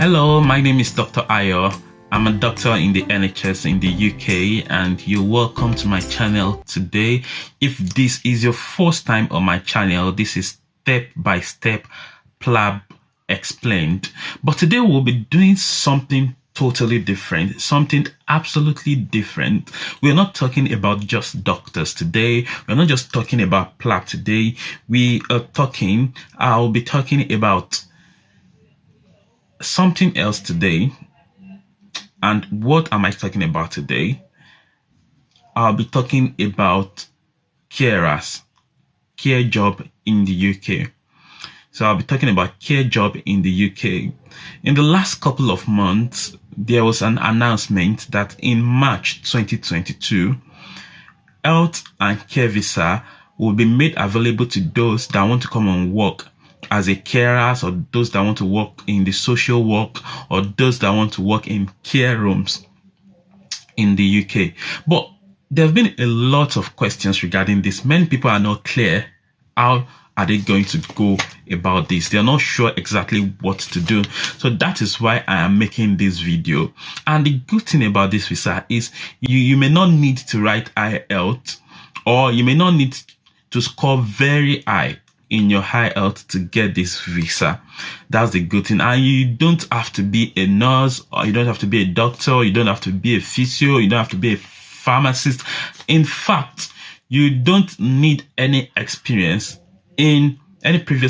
Hello, my name is Dr. Ayo. I'm a doctor in the NHS in the UK, and you're welcome to my channel today. If this is your first time on my channel, this is step-by-step PLAB explained. But today we'll be doing something totally different, something absolutely different. We're not talking about just doctors today. We're not just talking about PLAB today. I'll be talking about something else today. And what am I talking about today? I'll be talking about carers, care job in the UK. So I'll be talking about care job in the UK. In the last couple of months, there was an announcement that in March 2022, health and care visa will be made available to those that want to come and work as a carer, or those that want to work in the social work, or those that want to work in care rooms in the UK. But there have been a lot of questions regarding this. Many people are not clear. How are they going to go about this? They're not sure exactly what to do. So that is why I am making this video. And the good thing about this visa is you may not need to write IELTS, or you may not need to score very high in your IELTS to get this visa. That's the good thing. And you don't have to be a nurse, or you don't have to be a doctor, you don't have to be a physio, you don't have to be a pharmacist. In fact, you don't need any previous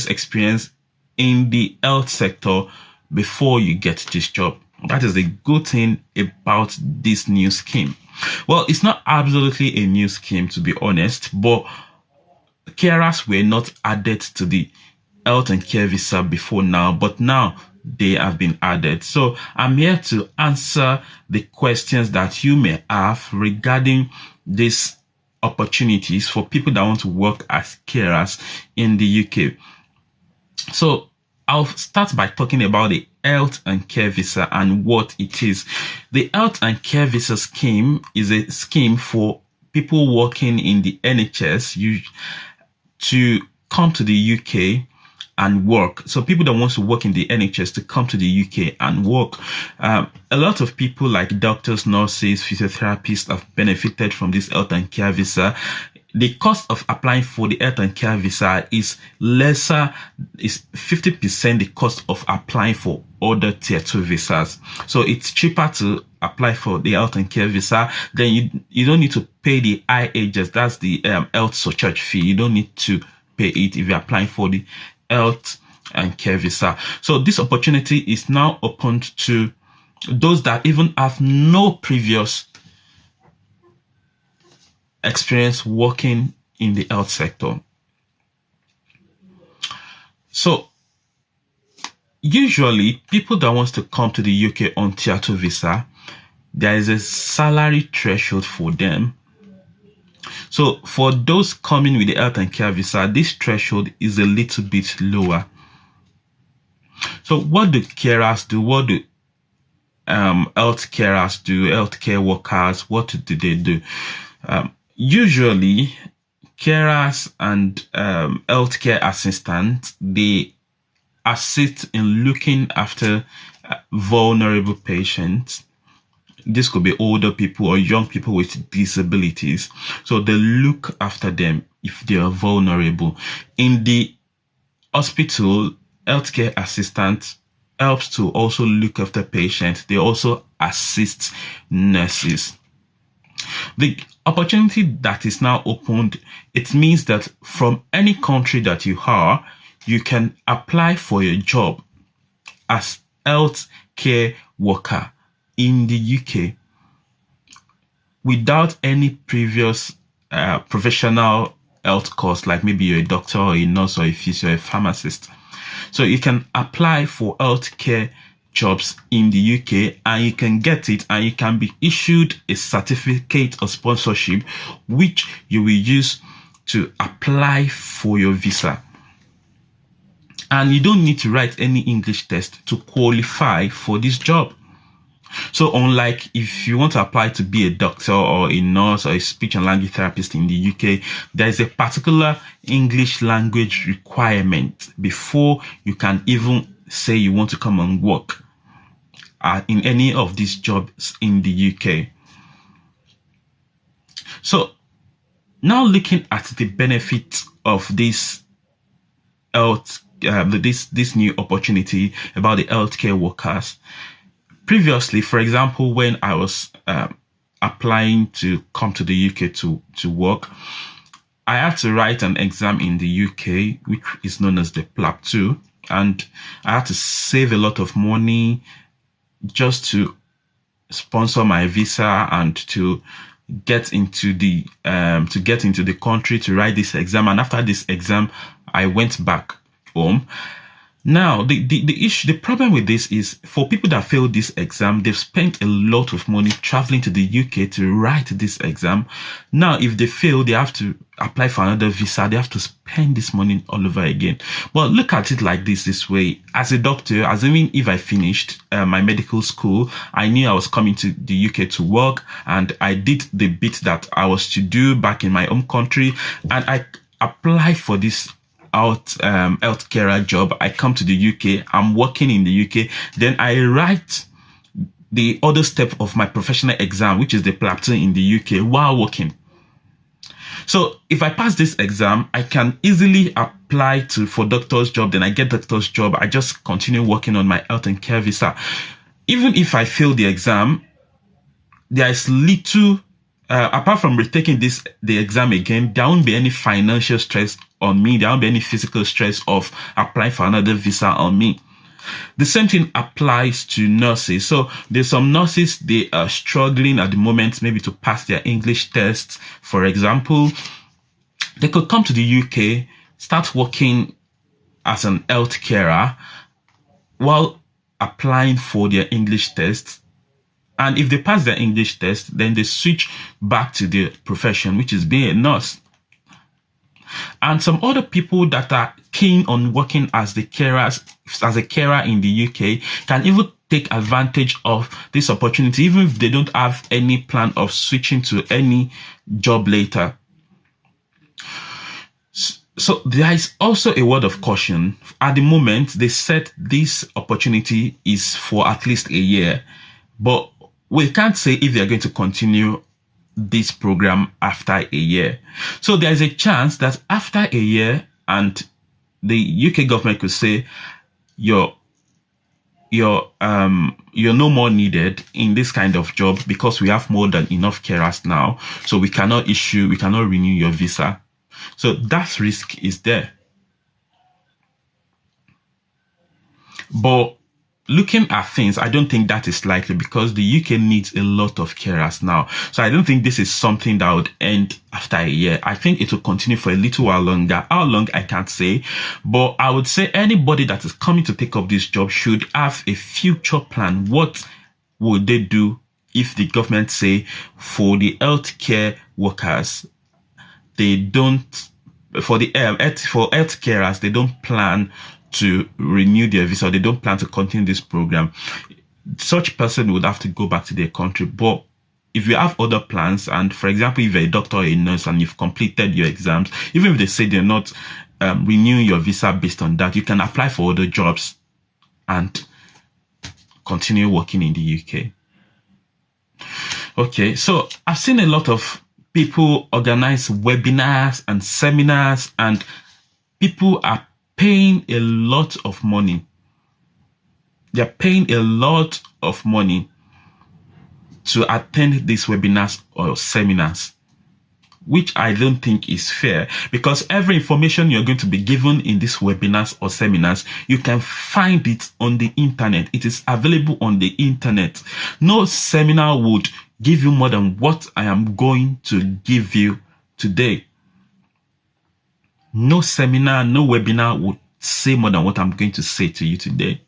experience in the health sector before you get this job. That is the good thing about this new scheme. Well, it's not absolutely a new scheme, to be honest, but carers were not added to the health and care visa before now, but now they have been added. So I'm here to answer the questions that you may have regarding these opportunities for people that want to work as carers in the UK. So I'll start by talking about the health and care visa and what it is. The health and care visa scheme is a scheme for people working in the NHS to come to the UK and work. So people that want to work in the NHS to come to the UK and work. A lot of people like doctors, nurses, physiotherapists have benefited from this health and care visa. The cost of applying for the health and care visa is lesser, is 50% the cost of applying for other tier 2 visas. So it's cheaper to apply for the health and care visa. Then you don't need to pay the IHS, that's the health surcharge fee. You don't need to pay it if you're applying for the health and care visa. So this opportunity is now open to those that even have no previous experience working in the health sector. So usually people that wants to come to the UK on tier 2 visa, there is a salary threshold for them. So for those coming with the health and care visa, this threshold is a little bit lower. So what do carers do? What do health carers do? Healthcare workers, what do they do? Usually carers and healthcare assistants, they assist in looking after vulnerable patients. This could be older people or young people with disabilities. So they look after them if they are vulnerable. In the hospital, healthcare assistants helps to also look after patients. They also assist nurses. The opportunity that is now opened, it means that from any country that you are, you can apply for a job as health care worker in the UK without any previous professional health course, like maybe you're a doctor or a nurse or a physio or a pharmacist. So you can apply for healthcare jobs in the UK and you can get it, and you can be issued a certificate of sponsorship which you will use to apply for your visa. And you don't need to write any English test to qualify for this job. So unlike if you want to apply to be a doctor or a nurse or a speech and language therapist in the UK, there is a particular English language requirement before you can even say you want to come and work. in any of these jobs in the UK. So now looking at the benefits of this this new opportunity about the healthcare workers. Previously, for example, when I was applying to come to the UK to work, I had to write an exam in the UK, which is known as the PLAB 2, and I had to save a lot of money just to sponsor my visa and to get into the country to write this exam. And after this exam, I went back home. Now, the problem with this is for people that fail this exam, they've spent a lot of money traveling to the UK to write this exam. Now, if they fail, they have to apply for another visa. They have to spend this money all over again. But look at it like this way. As a doctor, assuming if I finished my medical school, I knew I was coming to the UK to work, and I did the bit that I was to do back in my home country, and I applied for this healthcare job. I come to the UK, I'm working in the UK, then I write the other step of my professional exam, which is the PLAB 2 in the UK while working. So if I pass this exam, I can easily apply for doctor's job, then I get doctor's job. I just continue working on my health and care visa. Even if I fail the exam, there is little apart from retaking the exam again, there won't be any financial stress on me. There won't be any physical stress of applying for another visa on me. The same thing applies to nurses. So there's some nurses, they are struggling at the moment, maybe to pass their English tests. For example, they could come to the UK, start working as an health carer while applying for their English tests. And if they pass their English test, then they switch back to their profession, which is being a nurse. And some other people that are keen on working as a carer in the UK can even take advantage of this opportunity, even if they don't have any plan of switching to any job later. So there is also a word of caution. At the moment, they said this opportunity is for at least a year, but we can't say if they're going to continue this program after a year. So there is a chance that after a year, and the UK government could say you're no more needed in this kind of job because we have more than enough carers now. So we cannot renew your visa. So that risk is there. But looking at things, I don't think that is likely because the UK needs a lot of carers now. So I don't think this is something that would end after a year. I think it will continue for a little while longer. How long, I can't say. But I would say anybody that is coming to take up this job should have a future plan. What would they do if the government say for the healthcare workers, they don't, for health carers, they don't plan to renew their visa, they don't plan to continue this program, such person would have to go back to their country. But if you have other plans, and for example, if you're a doctor or a nurse and you've completed your exams, even if they say they're not renewing your visa based on that, you can apply for other jobs and continue working in the UK. Okay, so I've seen a lot of people organize webinars and seminars, and people are paying a lot of money. They're paying a lot of money to attend these webinars or seminars, which I don't think is fair, because every information you're going to be given in these webinars or seminars, you can find it on the internet. It is available on the internet. No seminar would give you more than what I am going to give you today. No seminar, no webinar would say more than what I'm going to say to you today.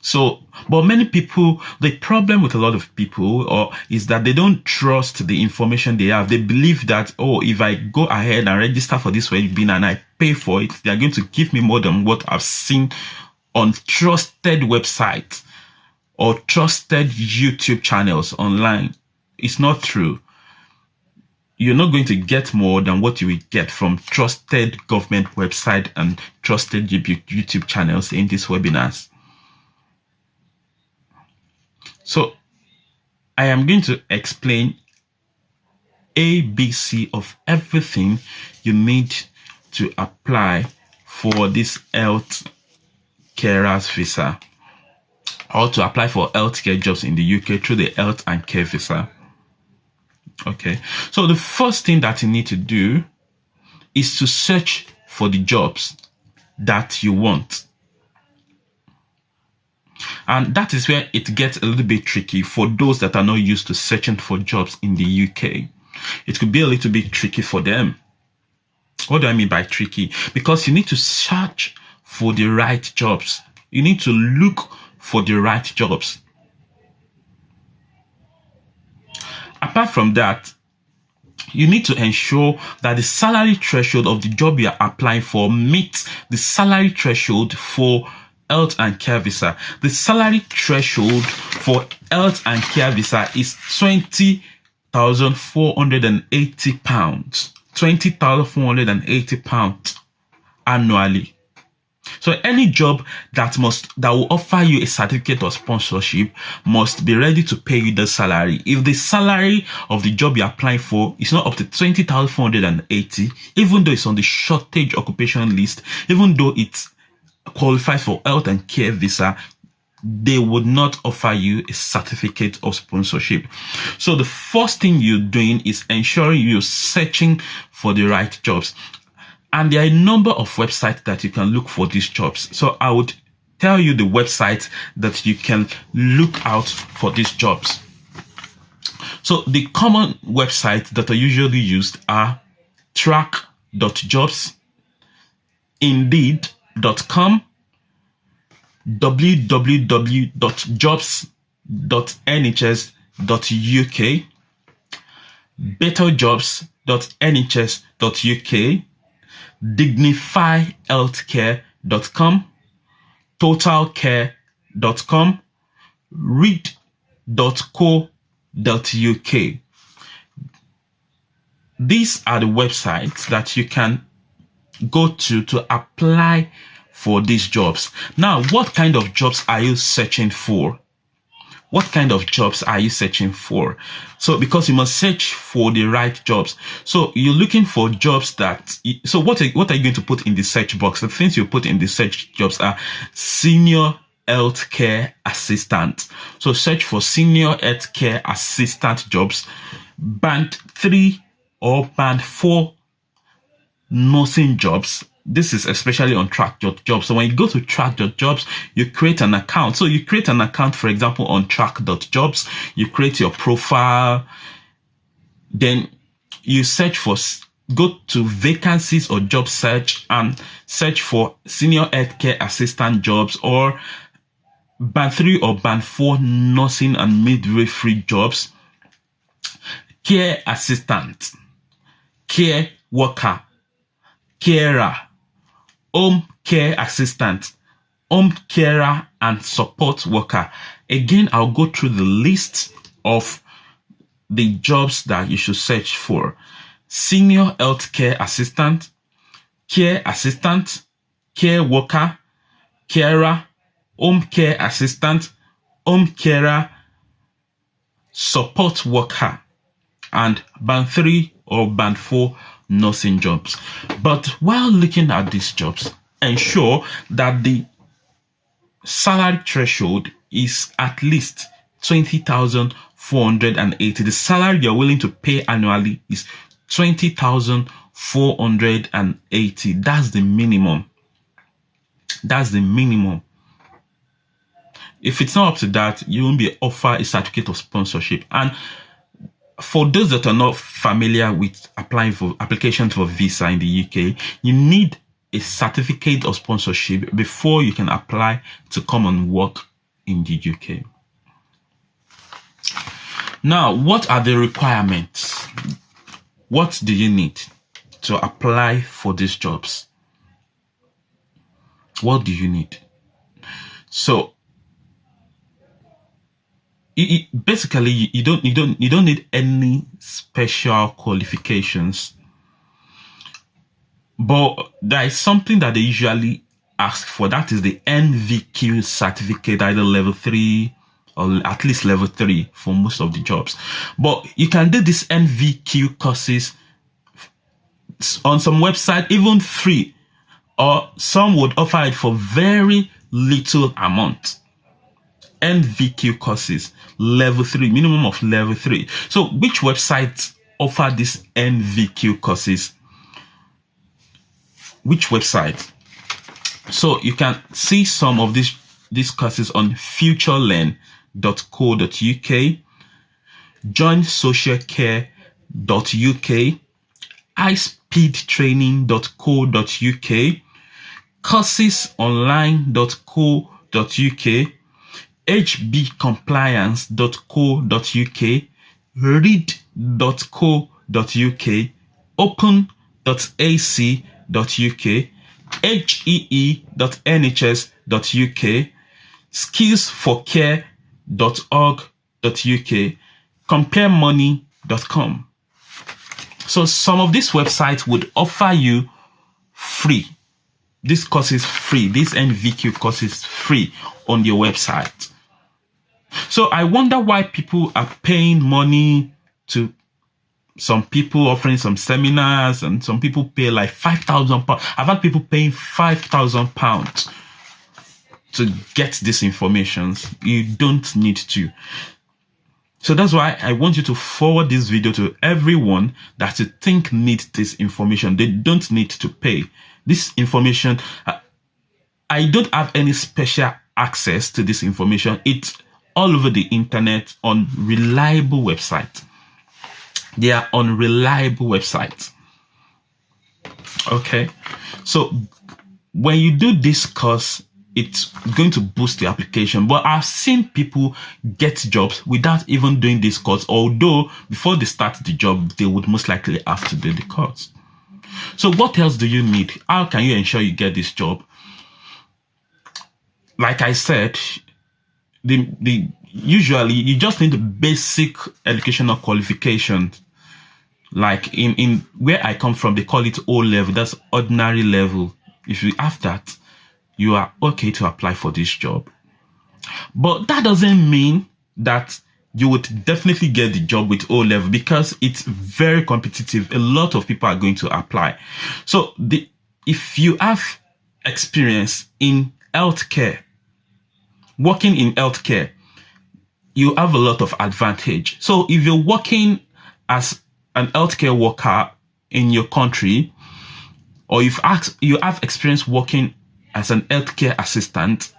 So, but many people, the problem with a lot of people is that they don't trust the information they have. They believe that, oh, if I go ahead and register for this webinar and I pay for it, they're going to give me more than what I've seen on trusted websites or trusted YouTube channels online. It's not true. You're not going to get more than what you will get from trusted government website and trusted YouTube channels in these webinars. So I am going to explain ABC of everything you need to apply for this health carers visa, or to apply for healthcare jobs in the UK through the health and care visa. Okay, so the first thing that you need to do is to search for the jobs that you want. And that is where it gets a little bit tricky for those that are not used to searching for jobs in the UK. It could be a little bit tricky for them. What do I mean by tricky? Because you need to search for the right jobs. You need to look for the right jobs. Apart from that, you need to ensure that the salary threshold of the job you are applying for meets the salary threshold for health and care visa. The salary threshold for health and care visa is £20,480. £20,480 annually. So any job that will offer you a certificate of sponsorship must be ready to pay you the salary. If the salary of the job you're applying for is not up to 20,480, even though it's on the shortage occupation list, even though it qualifies for health and care visa, they would not offer you a certificate of sponsorship. So the first thing you're doing is ensuring you're searching for the right jobs. And there are a number of websites that you can look for these jobs. So I would tell you the websites that you can look out for these jobs. So the common websites that are usually used are track.jobs, indeed.com, www.jobs.nhs.uk, betterjobs.nhs.uk, dignifyhealthcare.com, totalcare.com, read.co.uk. These are the websites that you can go to apply for these jobs. Now, what kind of jobs are you searching for? What kind of jobs are you searching for? So, because you must search for the right jobs. So, you're looking for jobs so what are you going to put in the search box? The things you put in the search jobs are senior healthcare assistant. So, search for senior healthcare assistant jobs, band 3 or band 4 nursing jobs. This is especially on track.jobs. So when you go to track.jobs, you create an account. So you create an account, for example, on track.jobs. You create your profile. Then you go to vacancies or job search and search for senior healthcare assistant jobs, or band 3 or band 4 nursing and midwifery jobs, care assistant, care worker, carer, home care assistant, home carer, and support worker. Again, I'll go through the list of the jobs that you should search for. Senior healthcare assistant, care assistant, care worker, carer, home care assistant, home carer, support worker, and band 3 or band 4 nursing jobs. But while looking at these jobs, ensure that the salary threshold is at least 20,480. The salary you're willing to pay annually is 20,480. That's the minimum. That's the minimum. If it's not up to that, you won't be offered a certificate of sponsorship. And for those that are not familiar with applying for applications for visa in the UK, you need a certificate of sponsorship before you can apply to come and work in the UK. Now, what are the requirements? What do you need to apply for these jobs? What do you need? So, basically, you don't need any special qualifications, but there is something that they usually ask for. That is the NVQ certificate, either level 3 or at least level 3 for most of the jobs. But you can do these NVQ courses on some website, even free, or some would offer it for very little amount. NVQ courses, level 3, minimum of level 3. So which websites offer these NVQ courses? Which website? So you can see some of these courses on futurelearn.co.uk, joinsocialcare.uk, ispeedtraining.co.uk, coursesonline.co.uk, hbcompliance.co.uk, read.co.uk, open.ac.uk, hee.nhs.uk, skillsforcare.org.uk, comparemoney.com. So some of these websites would offer you free. This course is free. This NVQ course is free on your website. So I wonder why people are paying money to some people offering some seminars, and some people pay like £5,000. I've had people paying £5,000 to get this information. You don't need to. So that's why I want you to forward this video to everyone that you think needs this information. They don't need to pay. This information, I don't have any special access to this information. It's all over the internet on reliable websites. They are on reliable websites. Okay. So when you do this course, it's going to boost the application. But I've seen people get jobs without even doing this course, although before they start the job, they would most likely have to do the course. So what else do you need? How can you ensure you get this job? Like I said, usually you just need the basic educational qualifications. Like in where I come from, they call it O level. That's ordinary level. If you have that, you are okay to apply for this job. But that doesn't mean that you would definitely get the job with O level, because it's very competitive. A lot of people are going to apply. So if you have experience in healthcare, working in healthcare, you have a lot of advantage. So if you're working as an healthcare worker in your country, or you have experience working as an healthcare assistant,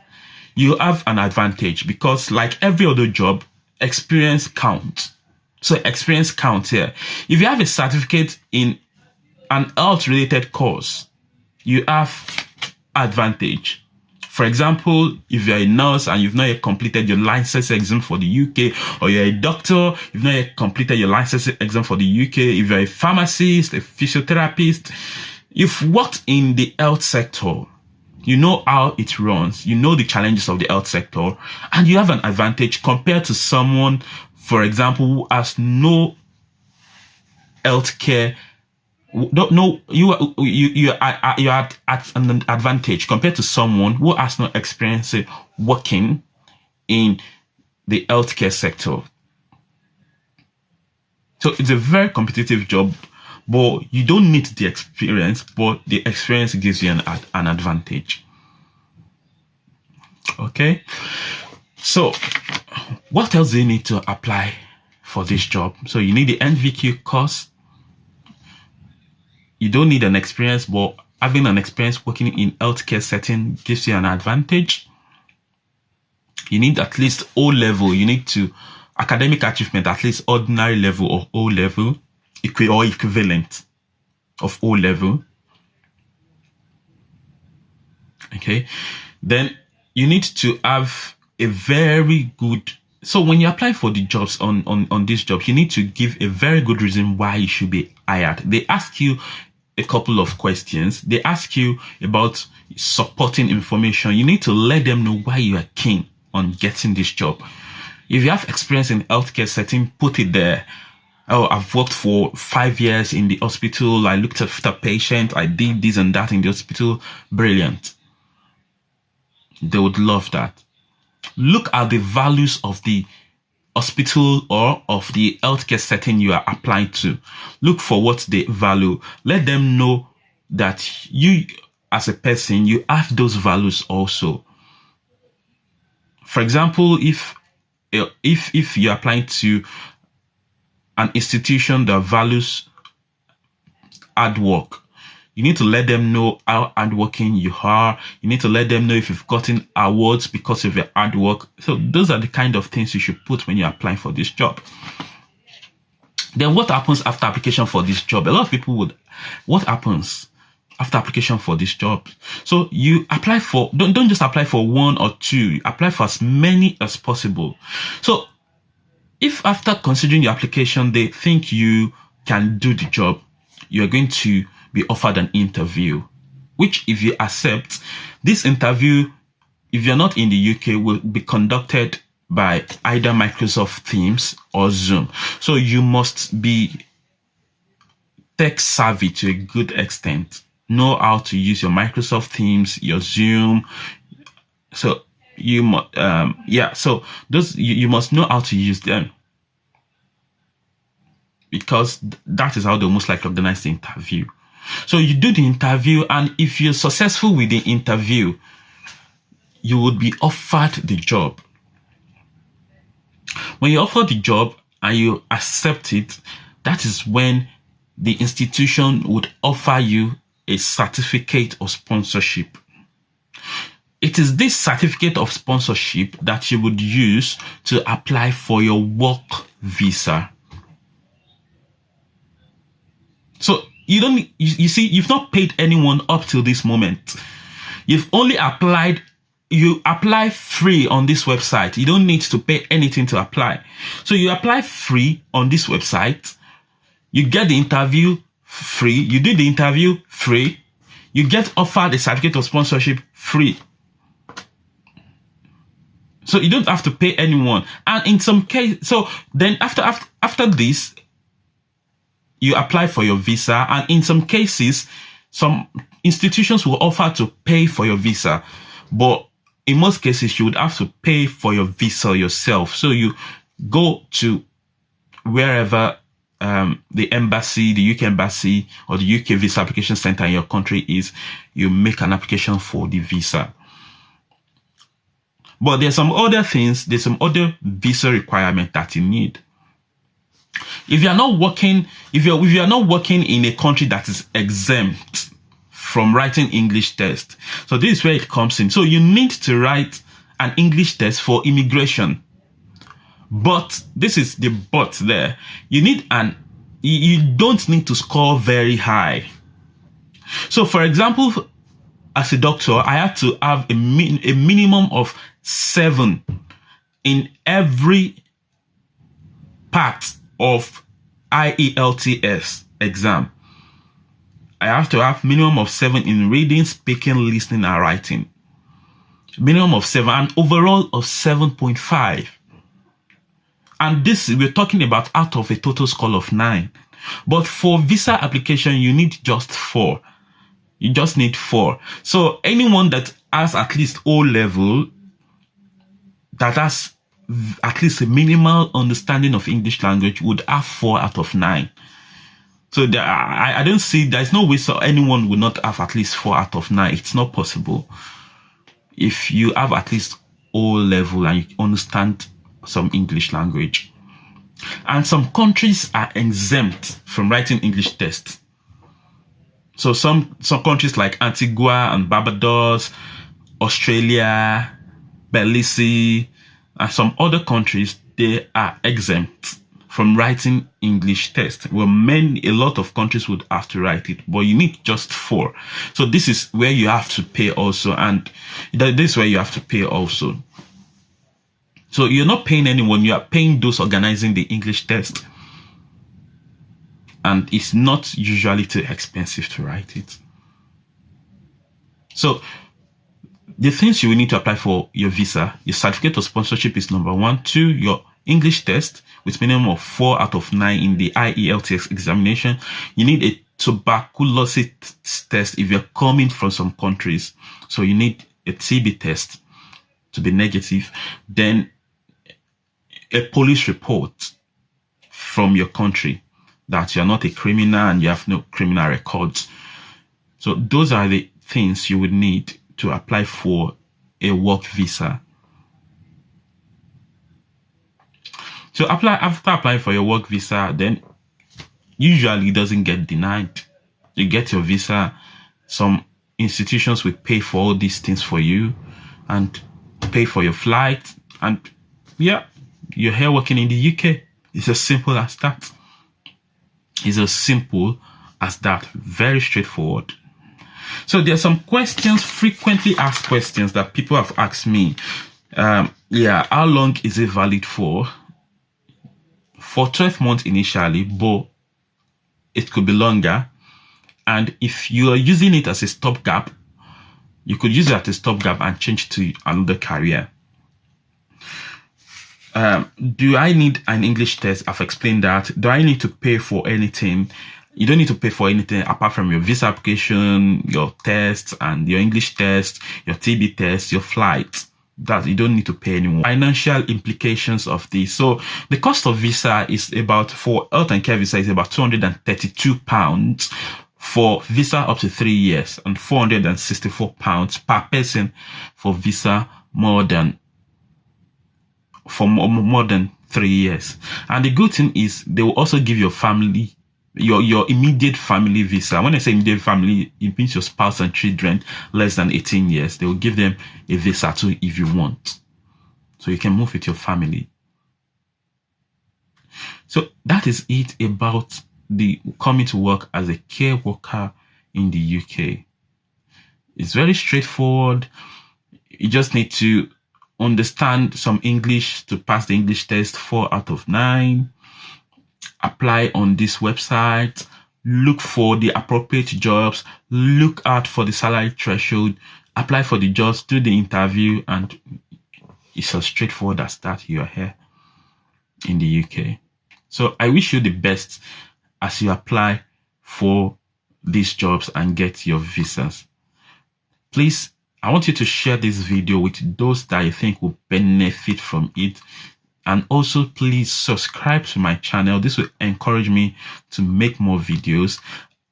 you have an advantage, because like every other job, experience counts. So experience counts here. If you have a certificate in an health-related course, you have advantage. For example, if you're a nurse and you've not yet completed your license exam for the UK, or you're a doctor, you've not yet completed your license exam for the UK, if you're a pharmacist, a physiotherapist, you've worked in the health sector, you know how it runs, you know the challenges of the health sector, and you have an advantage compared to someone, for example, who has no healthcare. No, you are at an advantage compared to someone who has no experience working in the healthcare sector. So it's a very competitive job, but you don't need the experience, but the experience gives you an advantage. Okay. So what else do you need to apply for this job? So you need the NVQ course. You don't need an experience, but having an experience working in healthcare setting gives you an advantage. You need at least O level. You need to academic achievement, at least ordinary level or O level, or equivalent of O level. Okay. Then you need to have a very good. So when you apply for the jobs on this job, you need to give a very good reason why you should be hired. They ask you a couple of questions. They ask you about supporting information. You need to let them know why you are keen on getting this job. If you have experience in healthcare setting, put it there. Oh, I've worked for 5 years in the hospital. I looked after patients. I did this and that in the hospital. Brilliant. They would love that. Look at the values of the hospital or of the healthcare setting you are applying to. Look for what they value. Let them know that you, as a person, you have those values also. For example, if you're applying to an institution that values hard work, you need to let them know how hardworking you are. You need to let them know if you've gotten awards because of your hard work. So those are the kind of things you should put when you're applying for this job. Then what happens after application for this job? A lot of people would, what happens after application for this job? So you apply for, don't just apply for one or two, apply for as many as possible. So if after considering your application, they think you can do the job, you're going to be offered an interview, which if you accept, this interview, if you're not in the UK, will be conducted by either Microsoft Teams or Zoom. So you must be tech savvy to a good extent, know how to use your Microsoft Teams, your Zoom. So you so those you must know how to use them, because that is how they most likely organize the interview. So you do the interview, and if you're successful with the interview, you would be offered the job. When you're offered the job and you accept it, that is when the institution would offer you a certificate of sponsorship. It is this certificate of sponsorship that you would use to apply for your work visa. So you see, you've not paid anyone up till this moment. You've only applied, you apply free on this website. You don't need to pay anything to apply. So you apply free on this website. You get the interview free. You do the interview free. You get offered a certificate of sponsorship free. So you don't have to pay anyone. And in some case, so then after this, you apply for your visa, and in some cases, some institutions will offer to pay for your visa, but in most cases, you would have to pay for your visa yourself. So you go to wherever the embassy, the UK embassy, or the UK visa application center in your country is, you make an application for the visa. But there's some other things, there's some other visa requirement that you need. If you're not working, if you're not working in a country that is exempt from writing English test, so this is where it comes in. So you need to write an English test for immigration. But this is the but there. You don't need to score very high. So for example, as a doctor, I had to have a minimum of 7 in every part of IELTS exam. I have to have minimum of 7 in reading, speaking, listening, and writing. Minimum of 7, and overall of 7.5. And this, we're talking about out of a total score of 9. But for visa application, you need just 4. You just need 4. So anyone that has at least O level, that has at least a minimal understanding of English language, would have 4 out of 9. So I don't see, there's no way so anyone would not have at least 4 out of 9. It's not possible. If you have at least O level and you understand some English language. And some countries are exempt from writing English tests. So some countries like Antigua and Barbados, Australia, Belize, and some other countries, they are exempt from writing English tests. Well, a lot of countries would have to write it, but you need just 4. So this is where you have to pay also, and this is where you have to pay also. So you're not paying anyone, you are paying those organizing the English test. And it's not usually too expensive to write it. So the things you will need to apply for your visa, your certificate of sponsorship is number 1. 2, your English test with minimum of 4 out of 9 in the IELTS examination. You need a tuberculosis test if you're coming from some countries. So you need a TB test. to be negative, then a police report from your country that you're not a criminal and you have no criminal records. So those are the things you would need to apply for a work visa. So after applying for your work visa, then usually it doesn't get denied. You get your visa. Some institutions will pay for all these things for you and pay for your flight. And yeah, you're here working in the UK. It's as simple as that. It's as simple as that. Very straightforward. So there are some questions, frequently asked questions that people have asked me. How long is it valid for? For 12 months initially, but it could be longer. And if you are using it as a stopgap, you could use it as a stopgap and change to another career. Do I need an English test? I've explained that. Do I need to pay for anything? You don't need to pay for anything apart from your visa application, your tests, and your English test, your TB test, your flight. That you don't need to pay anymore. Financial implications of this. So the cost of visa is for health and care visa is about £232 for visa up to 3 years and £464 per person for visa more than 3 years. And the good thing is they will also give your family your immediate family visa. When I say immediate family, it means your spouse and children less than 18 years. They will give them a visa too if you want. So you can move with your family. So that is it about the coming to work as a care worker in the UK. It's very straightforward. You just need to understand some English to pass the English test 4 out of 9. Apply on this website, look for the appropriate jobs, look out for the salary threshold, apply for the jobs, do the interview, and it's as straightforward as that. You are here in the UK. So I wish you the best as you apply for these jobs and get your visas. Please, I want you to share this video with those that you think will benefit from it. And also, please subscribe to my channel. This will encourage me to make more videos.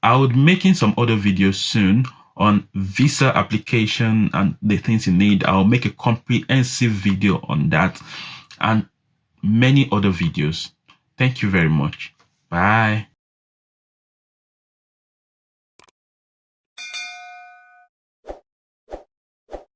I will be making some other videos soon on visa application and the things you need. I'll make a comprehensive video on that and many other videos. Thank you very much. Bye.